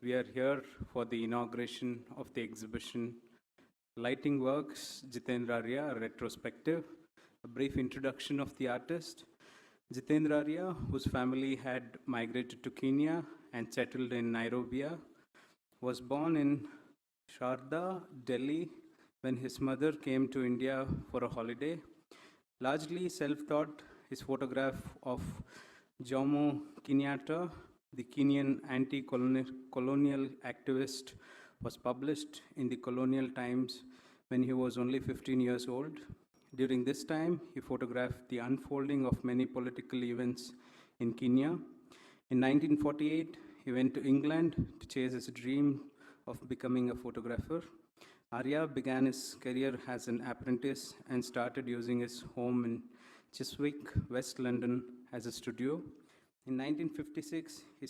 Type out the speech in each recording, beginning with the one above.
we are here for the inauguration of the exhibition Lighting Works, Jitendra Arya, Retrospective, a brief introduction of the artist. Jitendra Arya, whose family had migrated to Kenya and settled in Nairobi, was born in Sharda, Delhi, when his mother came to India for a holiday. Largely self-taught, his photograph of Jomo Kenyatta, the Kenyan anti-colonial activist, was published in the Colonial Times when he was only 15 years old. During this time, he photographed the unfolding of many political events in Kenya. In 1948, he went to England to chase his dream of becoming a photographer. Arya began his career as an apprentice and started using his home in Chiswick, West London, as a studio. In 1956, he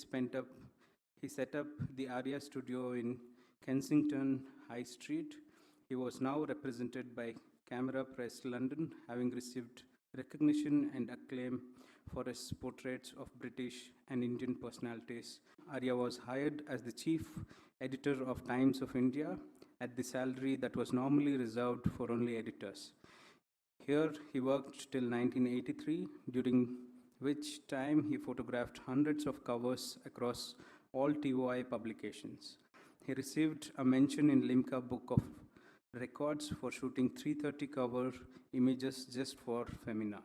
set up the Arya studio in Kensington High Street. He was now represented by Camera Press London, having received recognition and acclaim for his portraits of British and Indian personalities. Arya was hired as the chief editor of Times of India at the salary that was normally reserved for only editors. Here he worked till 1983, during which time he photographed hundreds of covers across all TOI publications. He received a mention in Limca Book of Records for shooting 330 cover images just for Femina.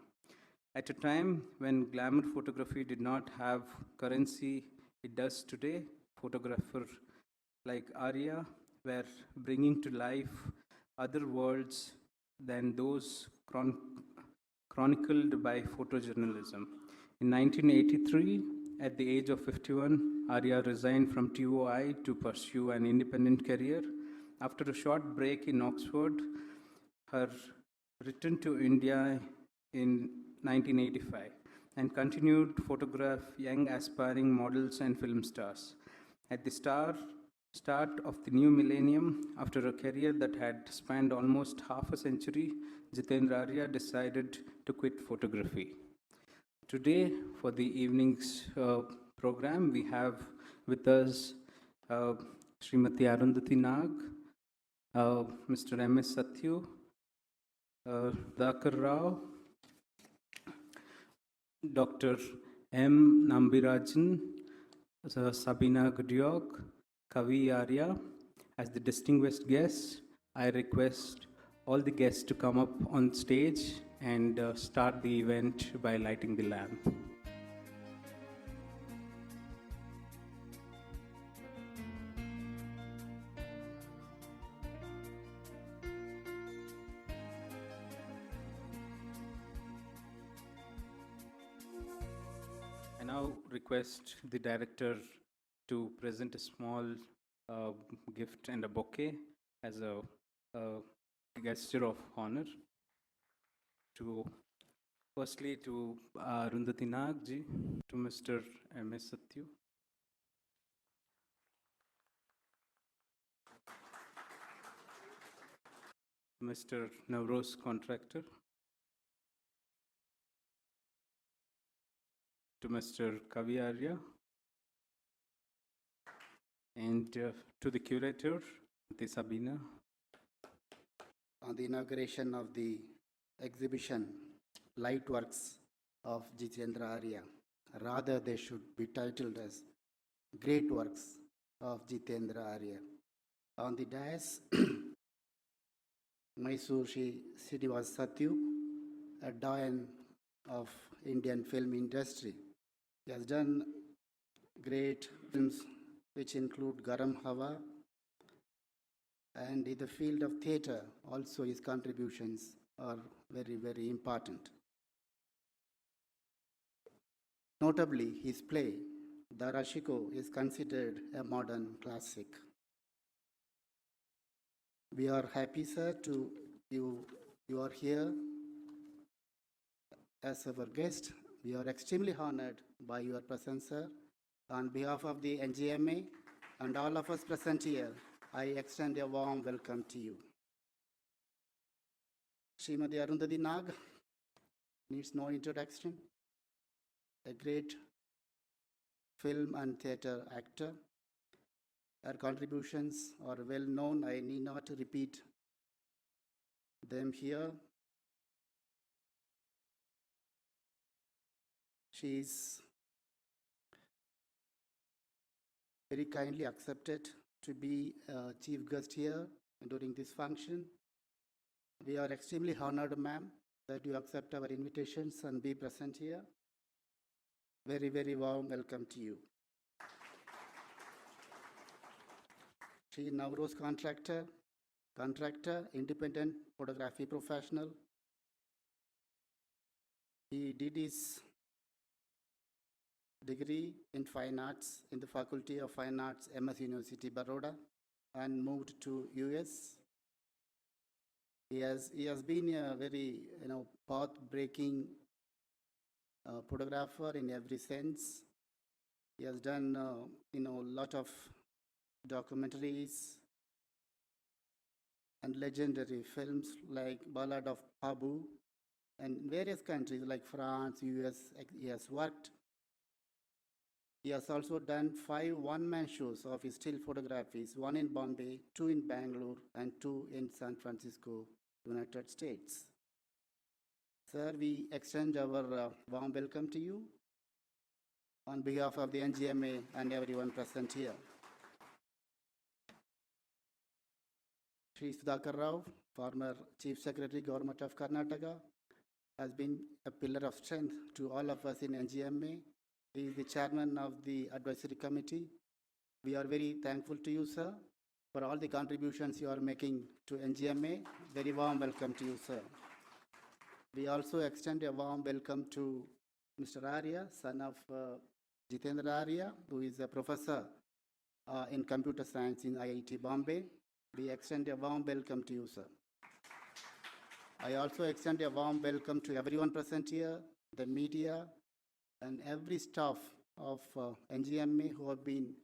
At a time when glamour photography did not have currency it does today, photographers like Arya were bringing to life other worlds than those chronicled by photojournalism. In 1983, at the age of 51, Arya resigned from TOI to pursue an independent career. After a short break in Oxford, her return to India in 1985 and continued to photograph young aspiring models and film stars. At the start of the new millennium, after a career that had spanned almost half a century, Jitendra Arya decided to quit photography. Today, for the evening's program, we have with us Srimati Arundhati Nag, Mr. M.S. Satyu, Dakar Rao, Dr. M. Nambirajan, Sabina Gudiok, Kavi Arya. As the distinguished guests, I request all the guests to come up on stage and start the event by lighting the lamp. I now request the director to present a small gift and a bouquet as a gesture of honor to, firstly, to Arundhati Nag ji, to Mr. M.S. Satyu. Mr. Navroz Contractor, to Mr. Kavi Arya, and to the curator, the Sabina. On the inauguration of the exhibition, Light Works of Jitendra Arya. Rather, they should be titled as Great Works of Jitendra Arya. On the dais, Mysore Shri Srinivas Satyu, a doyen of Indian film industry. He has done great films which include Garam Hawa, and in the field of theatre also his contributions are very, very important. Notably, his play, Darashiko, is considered a modern classic. We are happy, sir, you are here as our guest. We are extremely honored by your presence, sir. On behalf of the NGMA and all of us present here, I extend a warm welcome to you. Srimati Arundhati Nag needs no introduction. A great film and theatre actor. Her contributions are well known. I need not to repeat them here. She is very kindly accepted to be a chief guest here during this function. We are extremely honored, ma'am, that you accept our invitations and be present here. Very, very warm welcome to you. She is Navroz contractor, independent photography professional. He did his degree in fine arts in the Faculty of Fine Arts, MS University, Baroda, and moved to US. He has been a very path-breaking photographer in every sense. He has done a lot of documentaries and legendary films like Ballad of Pabu, and various countries like France, US. He has worked. He has also done 5 one-man shows of his still photographies, 1 in Bombay, 2 in Bangalore, and 2 in San Francisco, United States. Sir, we extend our warm welcome to you on behalf of the NGMA and everyone present here. Shri Sudhakar Rao, former Chief Secretary, Government of Karnataka, has been a pillar of strength to all of us in NGMA. He is the chairman of the advisory committee. We are very thankful to you, sir, for all the contributions you are making to NGMA. Very warm welcome to you, sir. We also extend a warm welcome to Mr. Arya, son of Jitendra Arya, who is a professor in computer science in IIT Bombay. We extend a warm welcome to you, sir. I also extend a warm welcome to everyone present here, the media, and every staff of NGMA who have been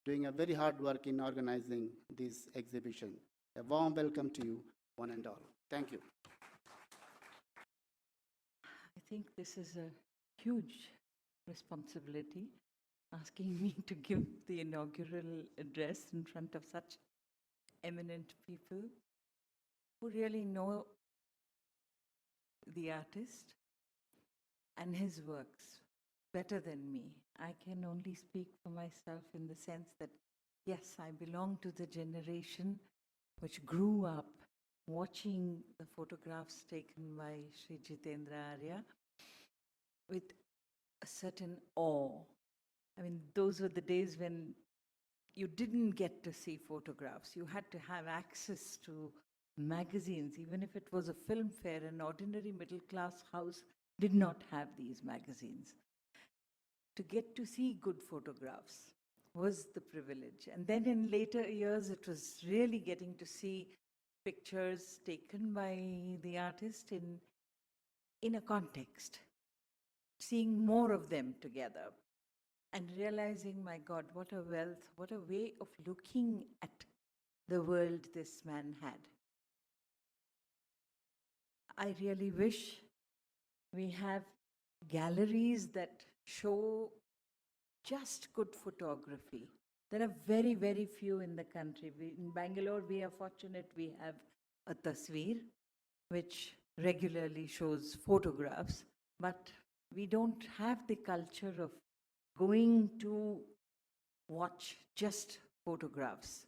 doing a very hard work in organizing this exhibition. A warm welcome to you, one and all. Thank you. I think this is a huge responsibility, asking me to give the inaugural address in front of such eminent people who really know the artist and his works better than me. I can only speak for myself in the sense that, yes, I belong to the generation which grew up watching the photographs taken by Sri Jitendra Arya with a certain awe. I mean, those were the days when you didn't get to see photographs. You had to have access to magazines. Even if it was a film fair, an ordinary middle-class house did not have these magazines. To get to see good photographs was the privilege. And then in later years, it was really getting to see pictures taken by the artist in a context, seeing more of them together and realizing, my God, what a wealth, what a way of looking at the world this man had. I really wish we have galleries that show just good photography. There are very, very few in the country. In Bangalore, we are fortunate we have a tasveer, which regularly shows photographs, but we don't have the culture of going to watch just photographs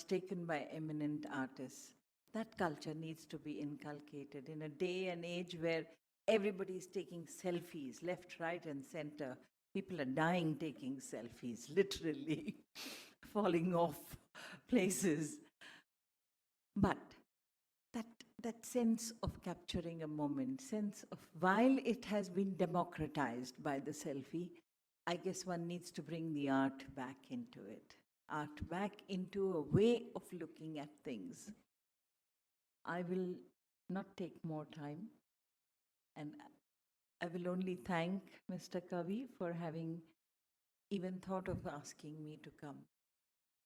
taken by eminent artists. That culture needs to be inculcated in a day and age where everybody is taking selfies, left, right, and center. People are dying taking selfies, literally falling off places. But that sense of capturing a moment, sense of, while it has been democratized by the selfie, I guess one needs to bring the art back into it. Art back into a way of looking at things. I will not take more time, and I will only thank Mr. Kavi for having even thought of asking me to come.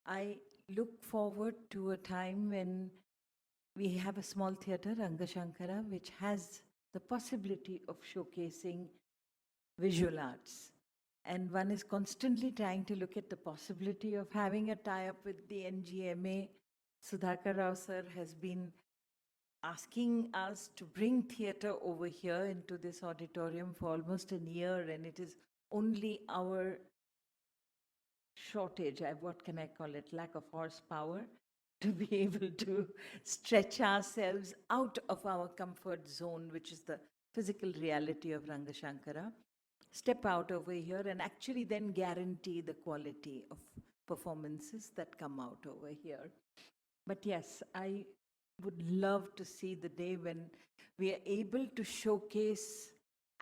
I look forward to a time when we have a small theatre, Rangashankara, which has the possibility of showcasing visual arts. And one is constantly trying to look at the possibility of having a tie-up with the NGMA. Sudhakar Rao sir has been asking us to bring theatre over here into this auditorium for almost a year, and it is only our shortage, what can I call it, lack of horsepower, to be able to stretch ourselves out of our comfort zone, which is the physical reality of Rangashankara, step out over here and actually then guarantee the quality of performances that come out over here. But yes, I would love to see the day when we are able to showcase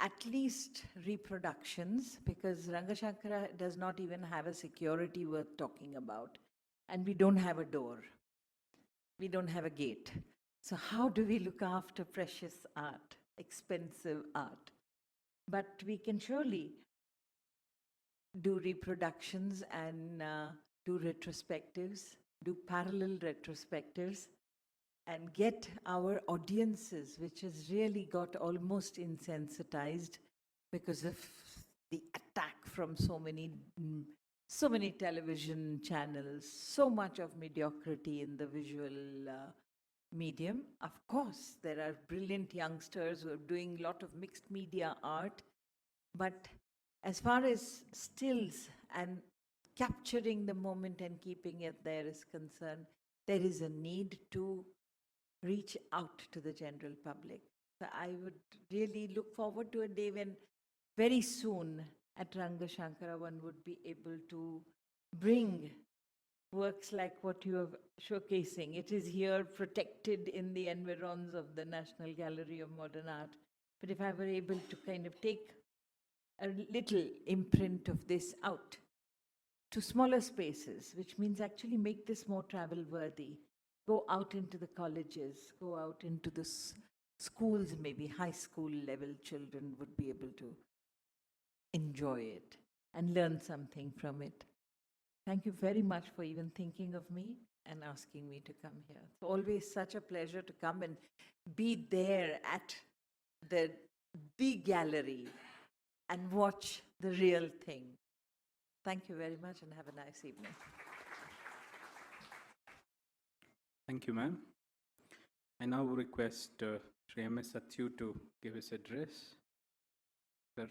at least reproductions, because Rangashankara does not even have a security worth talking about. And we don't have a door. We don't have a gate. So how do we look after precious art, expensive art? But we can surely do reproductions and do retrospectives, do parallel retrospectives, and get our audiences, which has really got almost insensitized because of the attack from so many television channels, so much of mediocrity in the visual medium. Of course, there are brilliant youngsters who are doing a lot of mixed media art, but as far as stills and capturing the moment and keeping it there is concerned, there is a need to reach out to the general public. So I would really look forward to a day when very soon at Rangashankara one would be able to bring works like what you are showcasing. It is here protected in the environs of the National Gallery of Modern Art. But if I were able to kind of take a little imprint of this out to smaller spaces, which means actually make this more travel worthy. Go out into the colleges, go out into the schools, maybe high school level children would be able to enjoy it and learn something from it. Thank you very much for even thinking of me and asking me to come here. It's always such a pleasure to come and be there at the gallery and watch the real thing. Thank you very much and have a nice evening. Thank you, ma'am. I now request Sri M.S. Satyu to give his address. Sir.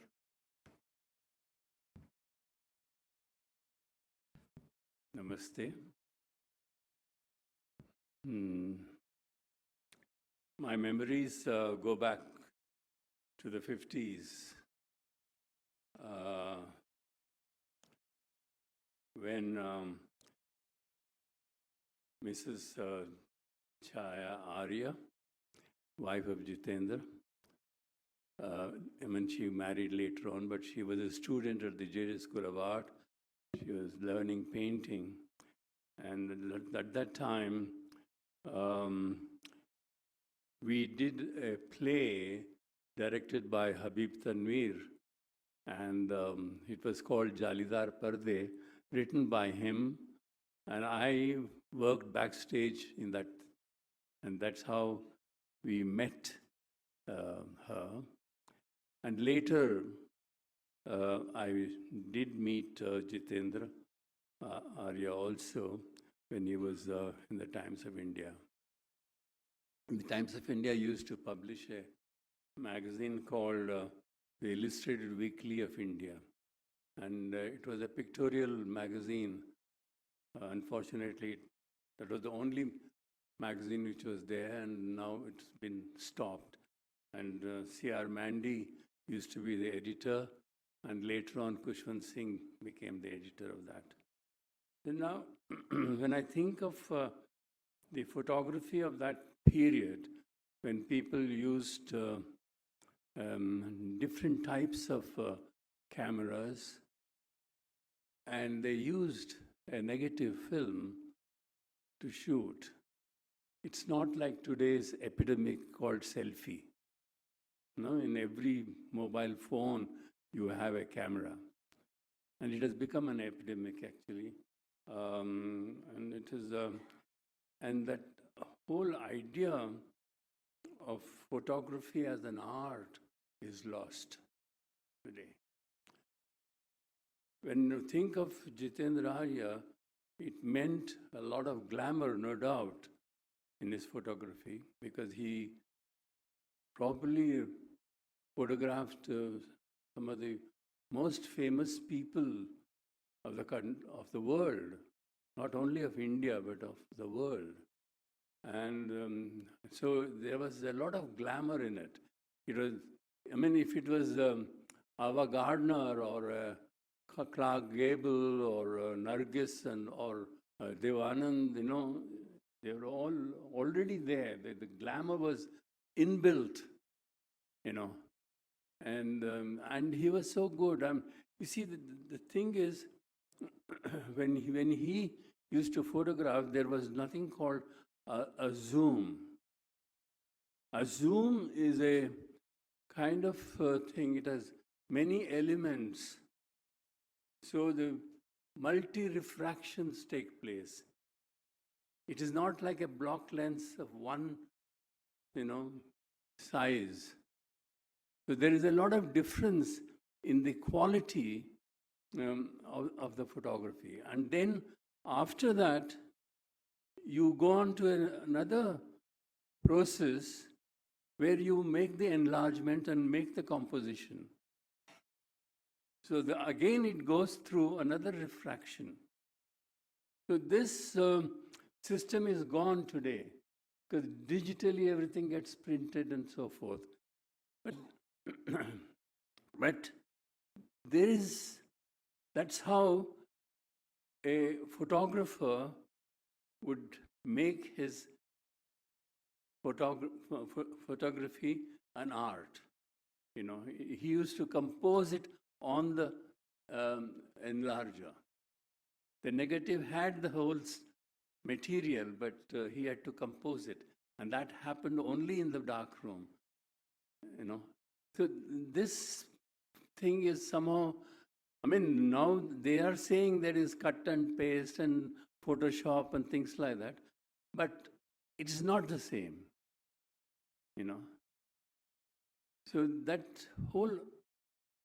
Namaste. My memories go back to the 50s when Mrs. Chaya Arya, wife of Jitendra, she married later on, but she was a student at the JJ School of Art. She was learning painting. And at that time, we did a play directed by Habib Tanveer, and it was called Jalidar Parde, written by him, and I worked backstage in that, and that's how we met her. And later, I did meet Jitendra Arya also when he was in the Times of India. The Times of India used to publish a magazine called the Illustrated Weekly of India. And it was a pictorial magazine. Unfortunately, that was the only magazine which was there, and now it's been stopped. And C.R. Mandy used to be the editor, and later on Kushwant Singh became the editor of that. And now, when I think of the photography of that period, when people used different types of cameras, and they used a negative film to shoot. It's not like today's epidemic called selfie. No, in every mobile phone, you have a camera. And it has become an epidemic, actually. And it is, and that whole idea of photography as an art is lost today. when you think of Jitendra Arya, it meant a lot of glamour, no doubt, in his photography, because he probably photographed some of the most famous people of the world, not only of India, but of the world. And so there was a lot of glamour in it. It was, I mean, if it was Ava Gardner or Clark Gable or Nargis or Devanand, you know, they were all already there. The glamour was inbuilt, you know, and he was so good. You see, the thing is, when he used to photograph, there was nothing called a zoom. A zoom is a kind of thing. It has many elements. So the multi-refractions take place. It is not like a block lens of one, you know, size. So there is a lot of difference in the quality of the photography. And then after that, you go on to another process where you make the enlargement and make the composition. So again, it goes through another refraction. So this system is gone today, because digitally everything gets printed and so forth. But that's how a photographer would make his photography an art. You know, he used to compose it on the enlarger. The negative had the whole material, but he had to compose it. And that happened only in the dark room, you know. So this thing is somehow, I mean, now they are saying there is cut and paste and Photoshop and things like that, but it is not the same, you know. So that whole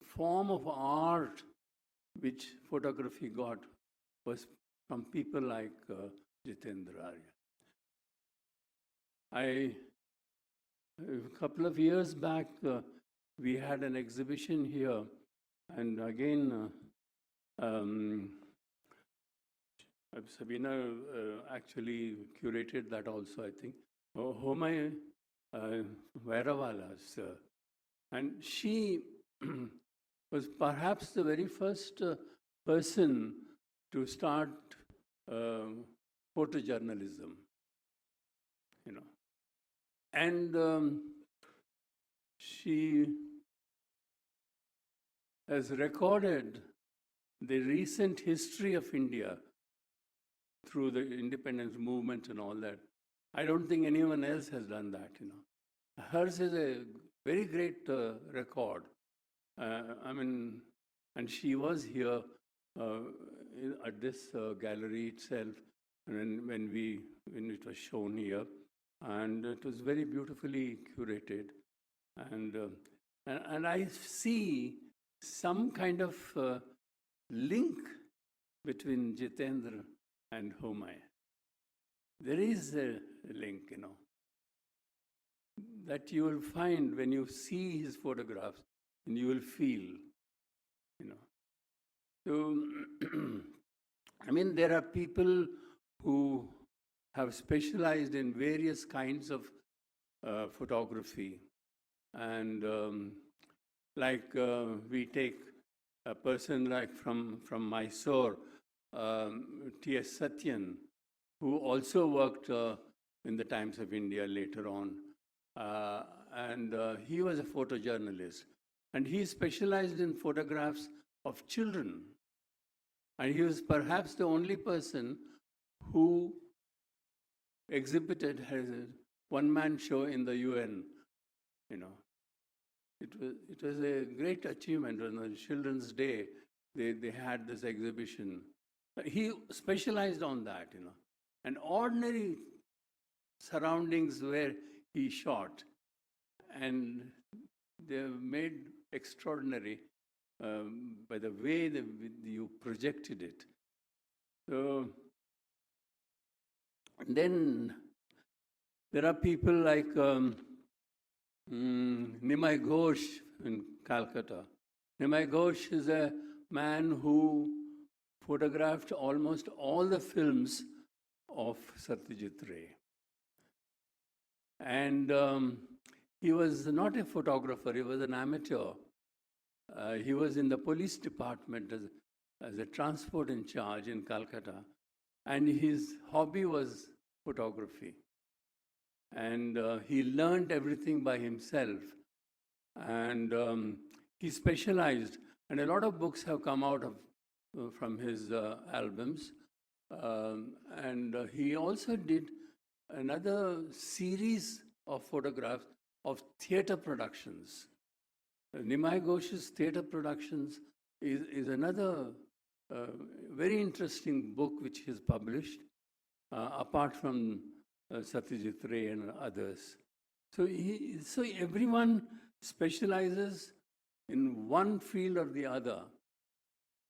form of art which photography got was from people like Jitendra Arya. A couple of years back, we had an exhibition here, and again, Sabina actually curated that also, I think. Homay Vairawalas. And she was perhaps the very first person to start photojournalism, you know. And she has recorded the recent history of India through the independence movement and all that. I don't think anyone else has done that, you know. Hers is a very great record. I mean, and she was here at this gallery itself when it was shown here, and it was very beautifully curated, and I see some kind of link between Jitendra and Homay. There is a link, you know, that you will find when you see his photographs, and you will feel, you know. So, I mean, there are people who have specialized in various kinds of photography. And like we take a person like from Mysore, T.S. Satyan, who also worked in the Times of India later on. And he was a photojournalist. And he specialized in photographs of children. And he was perhaps the only person who exhibited as a one-man show in the UN, you know. It was a great achievement. On the Children's Day, they had this exhibition. He specialized on that, you know. And ordinary surroundings where he shot. And they made extraordinary by the way you projected it. So, and then there are people like Nimai Ghosh in Calcutta. Nimai Ghosh is a man who photographed almost all the films of Satyajit Ray. And he was not a photographer, he was an amateur. He was in the police department as a transport in charge in Calcutta. And his hobby was photography. And he learned everything by himself. And he specialized. And a lot of books have come out from his albums. And he also did another series of photographs of theater productions. Nimai Ghosh's theater productions is another very interesting book which he has published, apart from Satyajit Ray and others. So everyone specializes in one field or the other.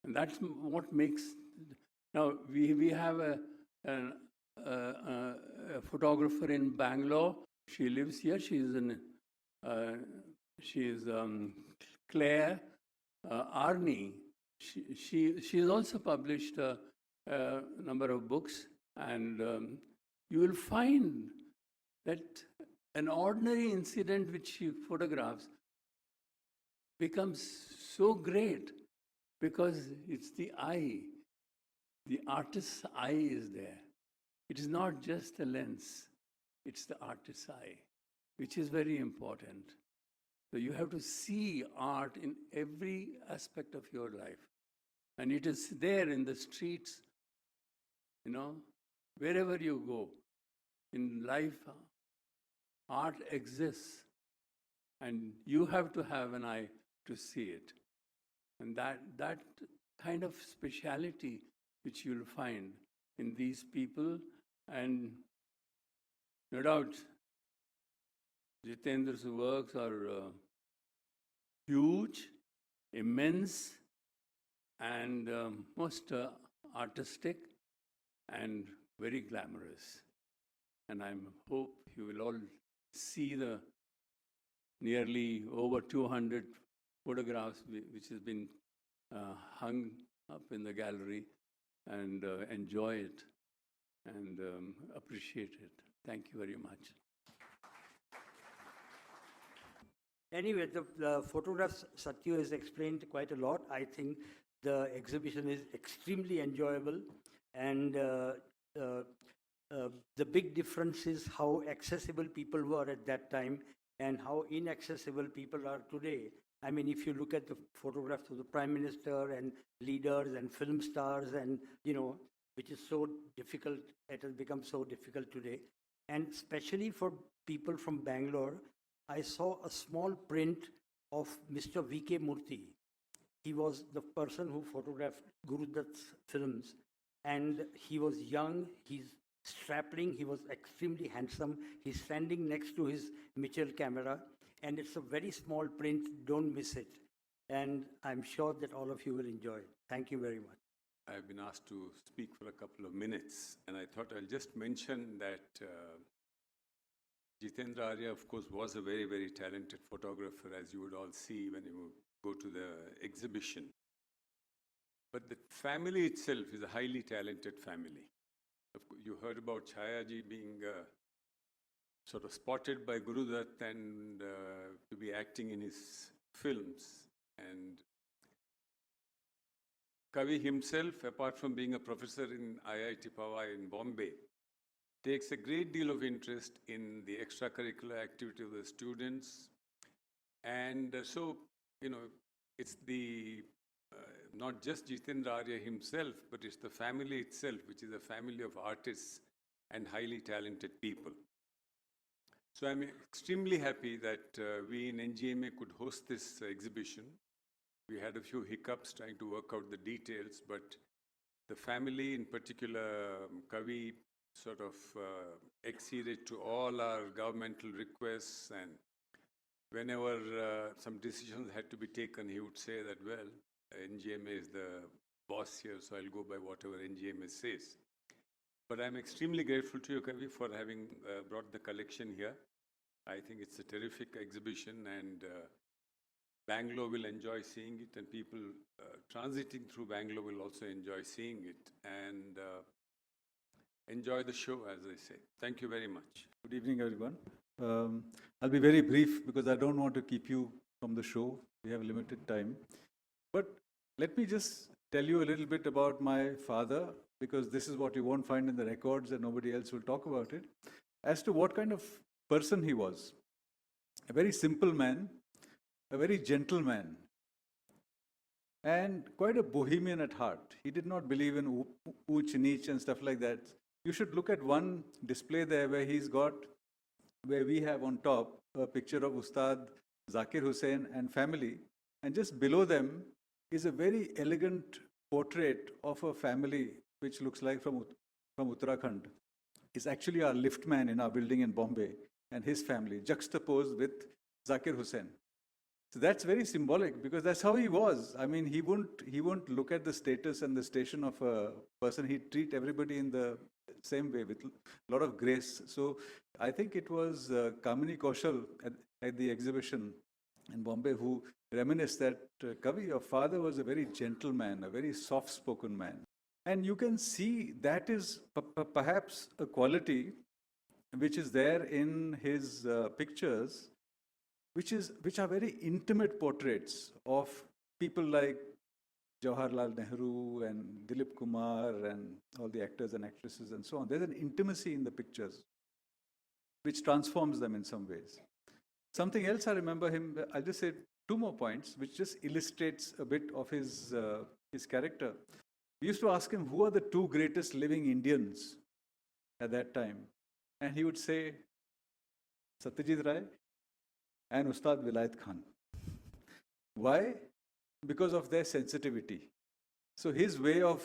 And that's what makes. Now, we have a photographer in Bangalore. She lives here. She is Claire Arney. She has also published a number of books, and you will find that an ordinary incident which she photographs becomes so great because it's the eye. The artist's eye is there. It is not just a lens, it's the artist's eye, which is very important. So you have to see art in every aspect of your life. And it is there in the streets, wherever you go. In life, art exists. And you have to have an eye to see it. And that kind of speciality which you'll find in these people, and no doubt Jitendra's works are huge, immense, and most artistic and very glamorous. And I hope you will all see the nearly over 200 photographs which has been hung up in the gallery, and enjoy it and appreciate it. Thank you very much. Anyway, the photographs Satya has explained quite a lot. I think the exhibition is extremely enjoyable, and the big difference is how accessible people were at that time and how inaccessible people are today. I mean, if you look at the photographs of the Prime Minister and leaders and film stars, and, which is so difficult, it has become so difficult today. And especially for people from Bangalore, I saw a small print of Mr. V.K. Murthy. He was the person who photographed Guru Dutt's films. And he was young, he's strapping, he was extremely handsome. He's standing next to his Mitchell camera. And it's a very small print, don't miss it. And I'm sure that all of you will enjoy it. Thank you very much. I've been asked to speak for a couple of minutes, and I thought I'll just mention that Jitendra Arya, of course, was a very, very talented photographer, as you would all see when you go to the exhibition. But the family itself is a highly talented family. You heard about Chayaji being sort of spotted by Guru Dutt and to be acting in his films. And Kavi himself, apart from being a professor in IIT Powai in Bombay, takes a great deal of interest in the extracurricular activity of the students. And so, it's the not just Jitendra Arya himself, but it's the family itself, which is a family of artists and highly talented people. So I'm extremely happy that we in NGMA could host this exhibition. We had a few hiccups trying to work out the details, but the family, in particular, Kavi, sort of acceded to all our governmental requests and whenever some decisions had to be taken, he would say that, well, NGMA is the boss here, so I'll go by whatever NGMA says. But I'm extremely grateful to you, Kavi, for having brought the collection here. I think it's a terrific exhibition, and Bangalore will enjoy seeing it, and people transiting through Bangalore will also enjoy seeing it, and enjoy the show, as I say. Thank you very much. Good evening, everyone. I'll be very brief because I don't want to keep you from the show. We have limited time. But let me just tell you a little bit about my father, because this is what you won't find in the records and nobody else will talk about it, as to what kind of person he was. A very simple man, a very gentle man, and quite a bohemian at heart. He did not believe in ooch neech and stuff like that. You should look at one display there where we have on top a picture of Ustad Zakir Hussain and family, and just below them is a very elegant portrait of a family which looks like from Uttarakhand. It's actually our liftman in our building in Bombay and his family, juxtaposed with Zakir Hussain. So that's very symbolic because that's how he was. I mean, he won't look at the status and the station of a person. He'd treat everybody in the same way with a lot of grace. So I think it was Kamini Kaushal at the exhibition in Bombay who reminisced that, Kavi, your father was a very gentle man, a very soft-spoken man. And you can see that is perhaps a quality which is there in his pictures, which are very intimate portraits of people like Jawaharlal Nehru and Dilip Kumar and all the actors and actresses and so on. There's an intimacy in the pictures which transforms them in some ways. Something else I remember him, I'll just say two more points, which just illustrates a bit of his character. We used to ask him, who are the two greatest living Indians at that time? And he would say, Satyajit Ray and Ustad Vilayat Khan. Why? Because of their sensitivity. So his way of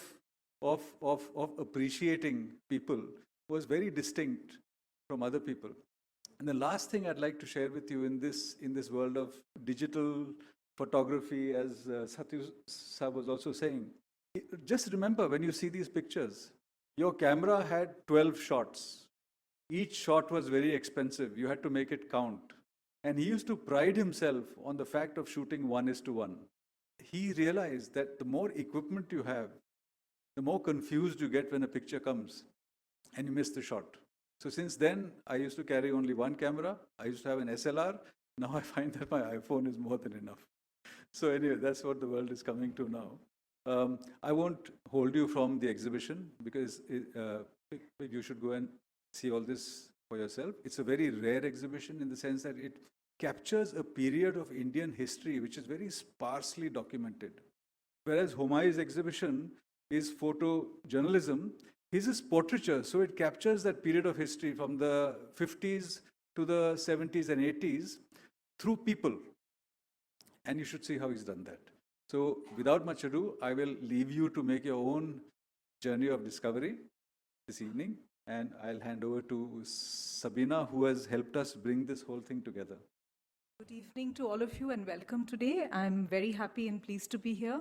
appreciating people was very distinct from other people. And the last thing I'd like to share with you in this world of digital photography, as Satyu Sahab was also saying, just remember when you see these pictures, your camera had 12 shots. Each shot was very expensive. You had to make it count. And he used to pride himself on the fact of shooting 1:1. He realized that the more equipment you have, the more confused you get when a picture comes and you miss the shot. So since then, I used to carry only one camera. I used to have an SLR. Now I find that my iPhone is more than enough. So anyway, that's what the world is coming to now. I won't hold you from the exhibition because you should go and see all this for yourself. It's a very rare exhibition in the sense that it captures a period of Indian history which is very sparsely documented. Whereas Humayun's exhibition is photojournalism, his is portraiture, so it captures that period of history from the 50s to the 70s and 80s through people. And you should see how he's done that. So without much ado, I will leave you to make your own journey of discovery this evening. And I'll hand over to Sabina, who has helped us bring this whole thing together. Good evening to all of you and welcome today. I'm very happy and pleased to be here.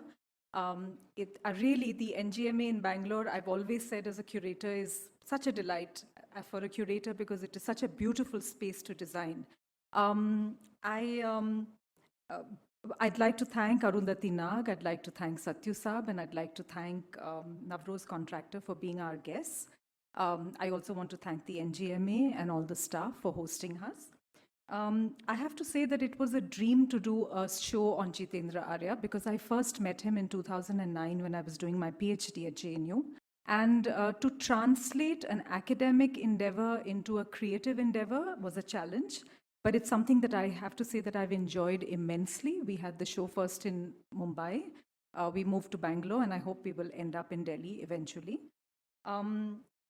Really, the NGMA in Bangalore, I've always said as a curator, is such a delight for a curator because it is such a beautiful space to design. I'd like to thank Arundhati Nag, I'd like to thank Satyu Sahab, and I'd like to thank Navroz Contractor for being our guests. I also want to thank the NGMA and all the staff for hosting us. I have to say that it was a dream to do a show on Jitendra Arya because I first met him in 2009 when I was doing my PhD at JNU. And to translate an academic endeavor into a creative endeavor was a challenge, but it's something that I have to say that I've enjoyed immensely. We had the show first in Mumbai. We moved to Bangalore, and I hope we will end up in Delhi eventually.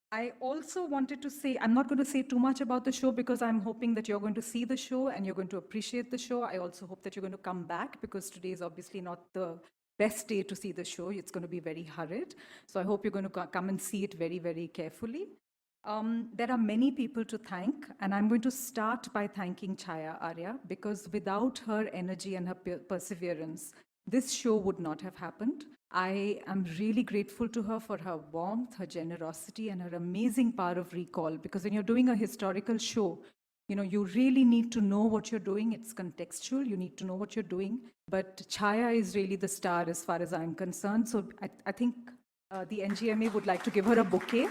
I also wanted to say, I'm not going to say too much about the show because I'm hoping that you're going to see the show and you're going to appreciate the show. I also hope that you're going to come back because today is obviously not the best day to see the show. It's going to be very hurried. So I hope you're going to come and see it very, very carefully. There are many people to thank, and I'm going to start by thanking Chaya Arya, because without her energy and her perseverance, this show would not have happened. I am really grateful to her for her warmth, her generosity, and her amazing power of recall, because when you're doing a historical show, you really need to know what you're doing. It's contextual. You need to know what you're doing. But Chaya is really the star as far as I'm concerned. So I think the NGMA would like to give her a bouquet.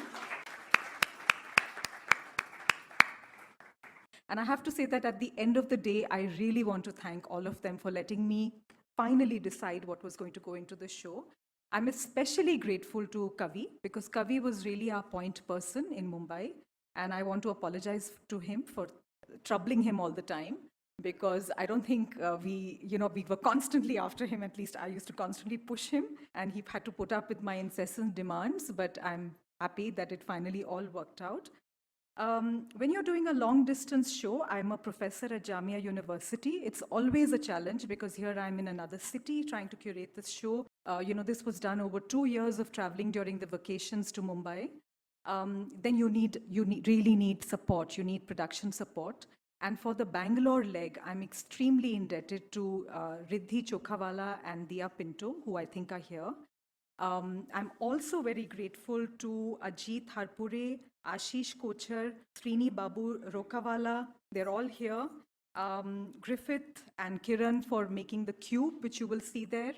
And I have to say that at the end of the day, I really want to thank all of them for letting me finally decide what was going to go into the show. I'm especially grateful to Kavi, because Kavi was really our point person in Mumbai. And I want to apologize to him for troubling him all the time, because I don't think we were constantly after him. At least I used to constantly push him, and he had to put up with my incessant demands. But I'm happy that it finally all worked out. When you're doing a long distance show, I'm a professor at Jamia University. It's always a challenge, because here I'm in another city trying to curate this show. This was done over 2 years of traveling during the vacations to Mumbai. Then you really need support. You need production support. And for the Bangalore leg, I'm extremely indebted to Riddhi Chokhawala and Diya Pinto, who I think are here. I'm also very grateful to Ajit Harpure, Ashish Kochar, Srini Babu Rokawala. They're all here. Griffith and Kiran for making the cube, which you will see there.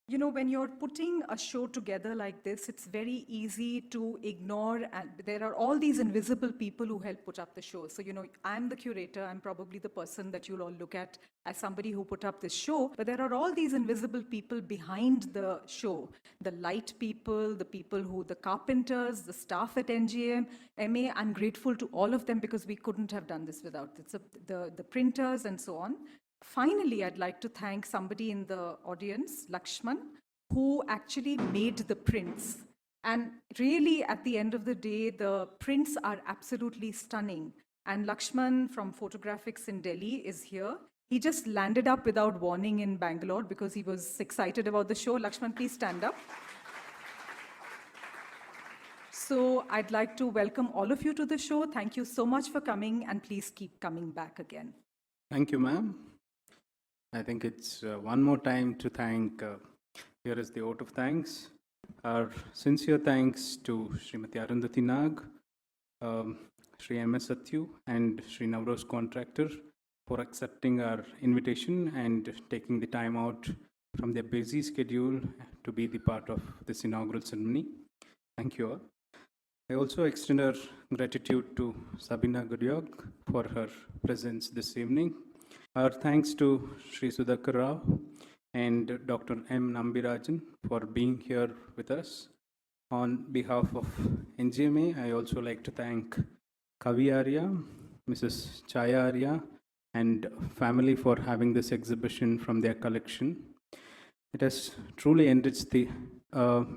When you're putting a show together like this, it's very easy to ignore, and there are all these invisible people who help put up the show. So, I'm the curator. I'm probably the person that you'll all look at as somebody who put up this show. But there are all these invisible people behind the show. The light people, the carpenters, the staff at NGMA. I'm grateful to all of them, because we couldn't have done this without it. The printers and so on. Finally, I'd like to thank somebody in the audience, Lakshman, who actually made the prints. And really, at the end of the day, the prints are absolutely stunning. And Lakshman from Photographics in Delhi is here. He just landed up without warning in Bangalore because he was excited about the show. Lakshman, please stand up. So I'd like to welcome all of you to the show. Thank you so much for coming, and please keep coming back again. Thank you, ma'am. I think it's one more time to thank, here is the vote of thanks. Our sincere thanks to Srimati Arundhati Nag, Sri M.S. Satyu, and Sri Navroz Contractor for accepting our invitation and taking the time out from their busy schedule to be the part of this inaugural ceremony. Thank you all. I also extend our gratitude to Sabina Gudyog for her presence this evening. Our thanks to Sri Sudhakar Rao and Dr. M. Nambirajan for being here with us. On behalf of NGMA, I also like to thank Kavi Arya, Mrs. Chaya Arya, and family for having this exhibition from their collection. It has truly enriched the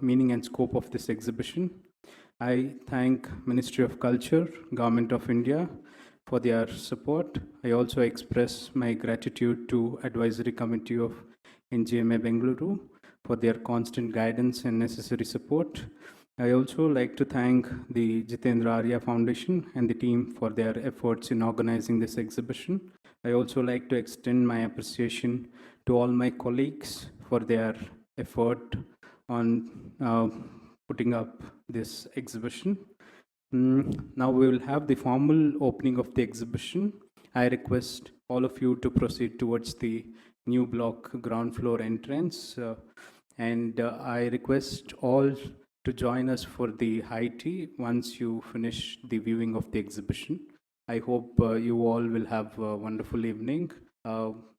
meaning and scope of this exhibition. I thank Ministry of Culture, Government of India, for their support. I also express my gratitude to Advisory Committee of NGMA Bengaluru for their constant guidance and necessary support. I also like to thank the Jitendra Arya Foundation and the team for their efforts in organizing this exhibition. I also like to extend my appreciation to all my colleagues for their effort on putting up this exhibition. Now we will have the formal opening of the exhibition. I request all of you to proceed towards the new block ground floor entrance. And I request all to join us for the high tea once you finish the viewing of the exhibition. I hope you all will have a wonderful evening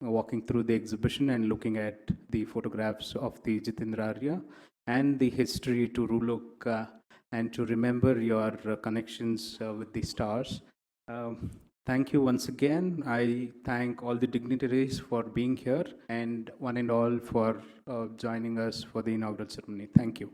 walking through the exhibition and looking at the photographs of the Jitendra Arya and the history to relook and to remember your connections with the stars. Thank you once again. I thank all the dignitaries for being here and one and all for joining us for the inaugural ceremony. Thank you.